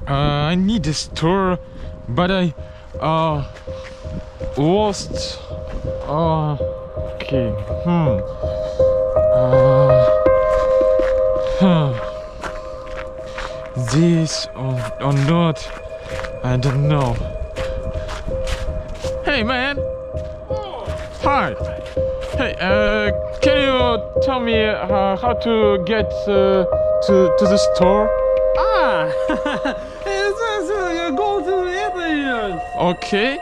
I need a store, but I lost. Okay. This or not? I don't know. Hey, man. Hi. Hey, can you tell me how to get to the store? You go to the area. Okay.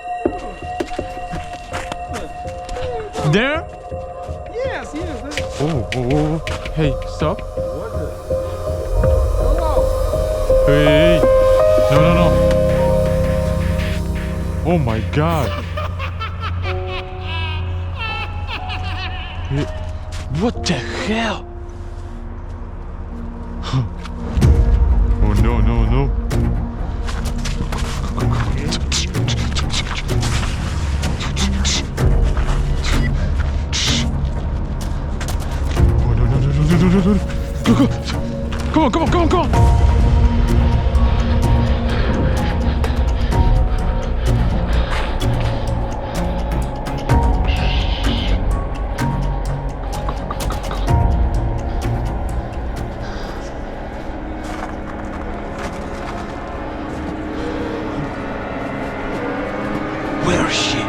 There? Yes. Oh. Hey, stop. What the? Hello. Hey. No. Oh my God. Hey, what the hell? Oh no. Go. Come on. Where is she?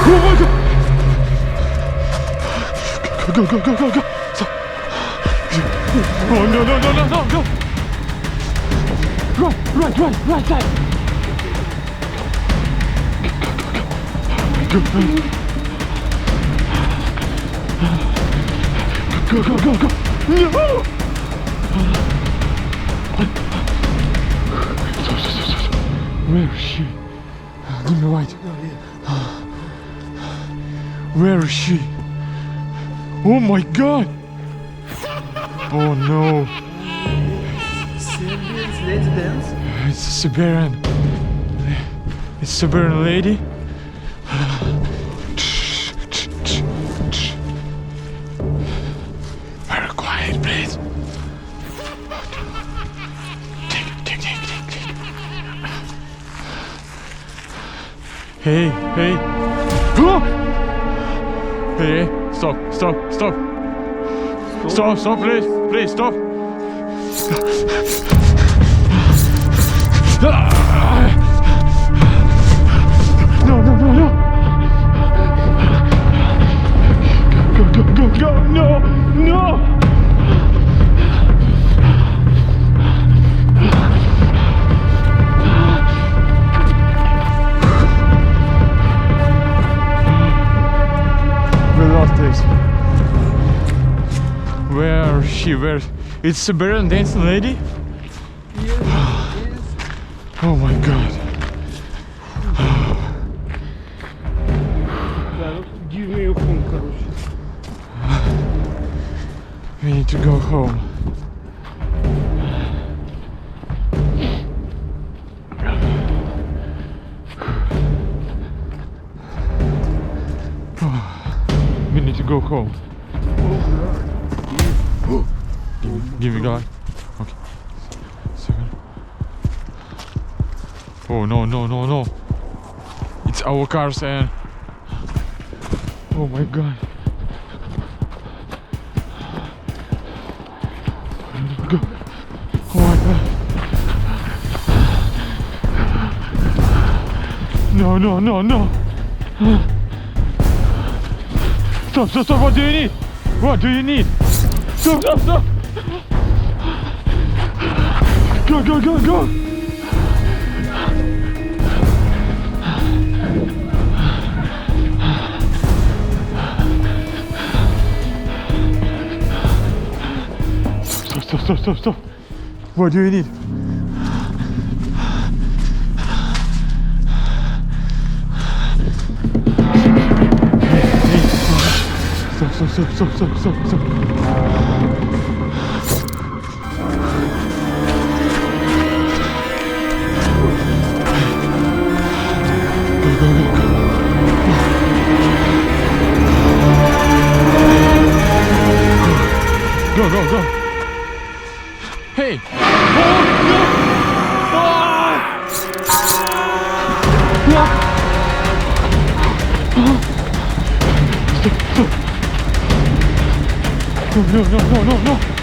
Oh my God! Go. Stop. Oh no. Go. Right side. Go. No! Where is she? To the right. Where is she? Oh my God! Oh no! Serbian Lady dance? It's a Serbian lady. Very quiet, please. Take. Hey. Oh! Hey, stop, please, stop. No. Go, no. We lost this. Where is she? It's Serbian Dancing Lady? Yes. Oh my God. Give me your phone, короче. We need to go home. We need to go home. Give me God. Okay. Second. Oh no. It's our cars and oh my God. Go. Oh my God. No. Stop. What do you need? Stop. Go. Stop. What do you need? Stop. Go. Hey! Oh no! Ah! Stop! Stop! No! No! No! No! No! No!